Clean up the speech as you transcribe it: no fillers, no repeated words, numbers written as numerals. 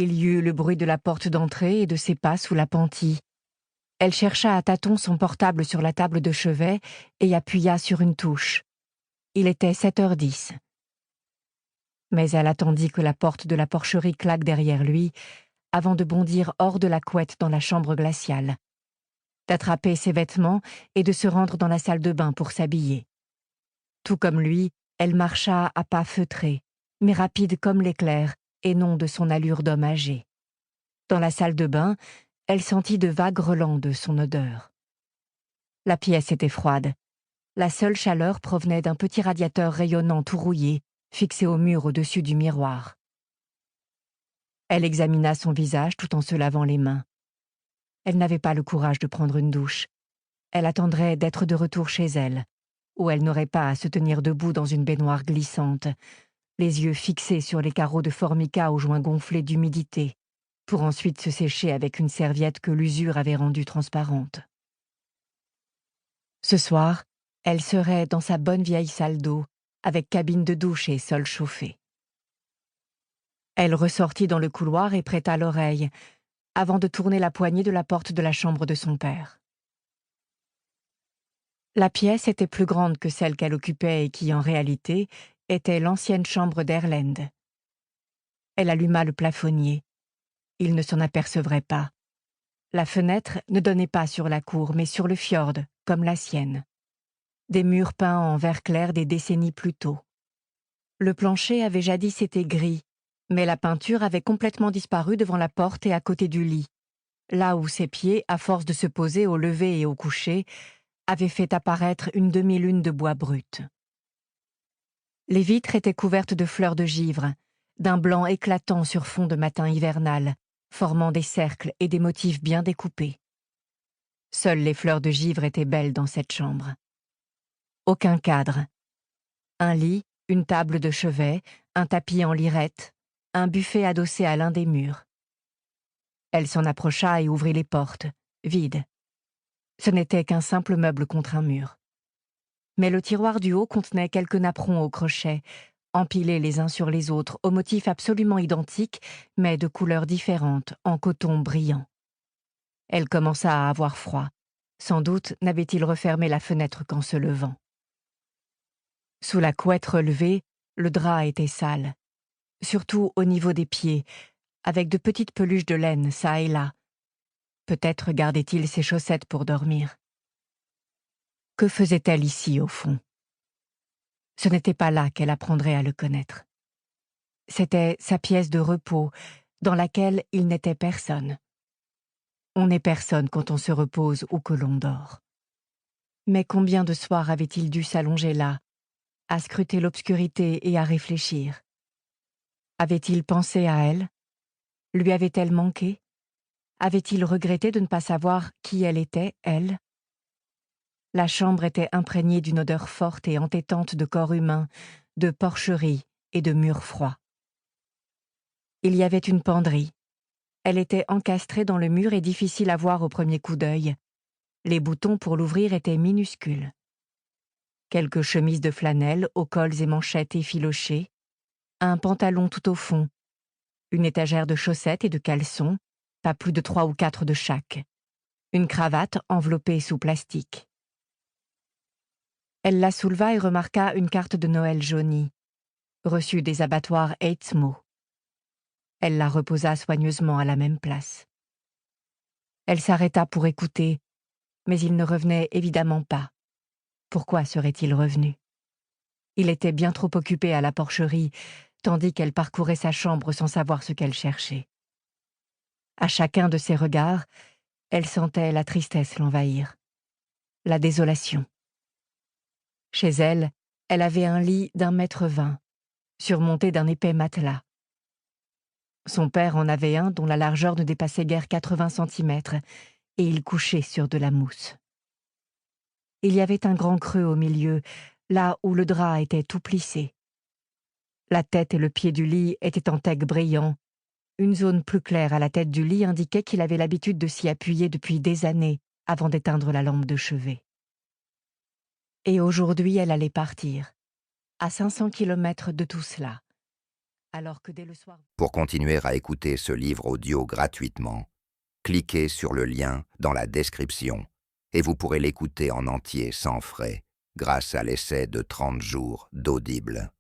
Il y eut le bruit de la porte d'entrée et de ses pas sous l'appentis. Elle chercha à tâtons son portable sur la table de chevet et appuya sur une touche. Il était 7h10. Mais elle attendit que la porte de la porcherie claque derrière lui avant de bondir hors de la couette dans la chambre glaciale, d'attraper ses vêtements et de se rendre dans la salle de bain pour s'habiller. Tout comme lui, elle marcha à pas feutrés, mais rapides comme l'éclair et non de son allure d'homme âgé. Dans la salle de bain, elle sentit de vagues relents de son odeur. La pièce était froide. La seule chaleur provenait d'un petit radiateur rayonnant tout rouillé, fixé au mur au-dessus du miroir. Elle examina son visage tout en se lavant les mains. Elle n'avait pas le courage de prendre une douche. Elle attendrait d'être de retour chez elle, où elle n'aurait pas à se tenir debout dans une baignoire glissante, les yeux fixés sur les carreaux de formica aux joints gonflés d'humidité, pour ensuite se sécher avec une serviette que l'usure avait rendue transparente. Ce soir, elle serait dans sa bonne vieille salle d'eau, avec cabine de douche et sol chauffé. Elle ressortit dans le couloir et prêta l'oreille, avant de tourner la poignée de la porte de la chambre de son père. La pièce était plus grande que celle qu'elle occupait et qui, en réalité, était l'ancienne chambre d'Erlend. Elle alluma le plafonnier. Il ne s'en apercevrait pas. La fenêtre ne donnait pas sur la cour, mais sur le fjord, comme la sienne. Des murs peints en vert clair des décennies plus tôt. Le plancher avait jadis été gris, mais la peinture avait complètement disparu devant la porte et à côté du lit, là où ses pieds, à force de se poser au lever et au coucher, avaient fait apparaître une demi-lune de bois brut. Les vitres étaient couvertes de fleurs de givre, d'un blanc éclatant sur fond de matin hivernal, formant des cercles et des motifs bien découpés. Seules les fleurs de givre étaient belles dans cette chambre. Aucun cadre. Un lit, une table de chevet, un tapis en lirette, un buffet adossé à l'un des murs. Elle s'en approcha et ouvrit les portes, vides. Ce n'était qu'un simple meuble contre un mur. Mais le tiroir du haut contenait quelques napperons au crochet, empilés les uns sur les autres, aux motifs absolument identiques, mais de couleurs différentes, en coton brillant. Elle commença à avoir froid. Sans doute n'avait-il refermé la fenêtre qu'en se levant. Sous la couette relevée, le drap était sale, surtout au niveau des pieds, avec de petites peluches de laine çà et là. Peut-être gardait-il ses chaussettes pour dormir. Que faisait-elle ici, au fond? Ce n'était pas là qu'elle apprendrait à le connaître. C'était sa pièce de repos, dans laquelle il n'était personne. On n'est personne quand on se repose ou que l'on dort. Mais combien de soirs avait-il dû s'allonger là, à scruter l'obscurité et à réfléchir? Avait-il pensé à elle? Lui avait-elle manqué? Avait-il regretté de ne pas savoir qui elle était, elle? La chambre était imprégnée d'une odeur forte et entêtante de corps humain, de porcherie et de murs froids. Il y avait une penderie. Elle était encastrée dans le mur et difficile à voir au premier coup d'œil. Les boutons pour l'ouvrir étaient minuscules. Quelques chemises de flanelle aux cols et manchettes effilochées, un pantalon tout au fond, une étagère de chaussettes et de caleçons, pas plus de 3 ou 4 de chaque, une cravate enveloppée sous plastique. Elle la souleva et remarqua une carte de Noël jaunie, reçue des abattoirs Eitzmo. Elle la reposa soigneusement à la même place. Elle s'arrêta pour écouter, mais il ne revenait évidemment pas. Pourquoi serait-il revenu? Il était bien trop occupé à la porcherie, tandis qu'elle parcourait sa chambre sans savoir ce qu'elle cherchait. À chacun de ses regards, elle sentait la tristesse l'envahir, la désolation. Chez elle, elle avait un lit d'1,20 m, surmonté d'un épais matelas. Son père en avait un dont la largeur ne dépassait guère 80 centimètres, et il couchait sur de la mousse. Il y avait un grand creux au milieu, là où le drap était tout plissé. La tête et le pied du lit étaient en teck brillant. Une zone plus claire à la tête du lit indiquait qu'il avait l'habitude de s'y appuyer depuis des années avant d'éteindre la lampe de chevet. Et aujourd'hui, elle allait partir, à 500 kilomètres de tout cela, alors que dès le soir... Pour continuer à écouter ce livre audio gratuitement, cliquez sur le lien dans la description et vous pourrez l'écouter en entier sans frais grâce à l'essai de 30 jours d'Audible.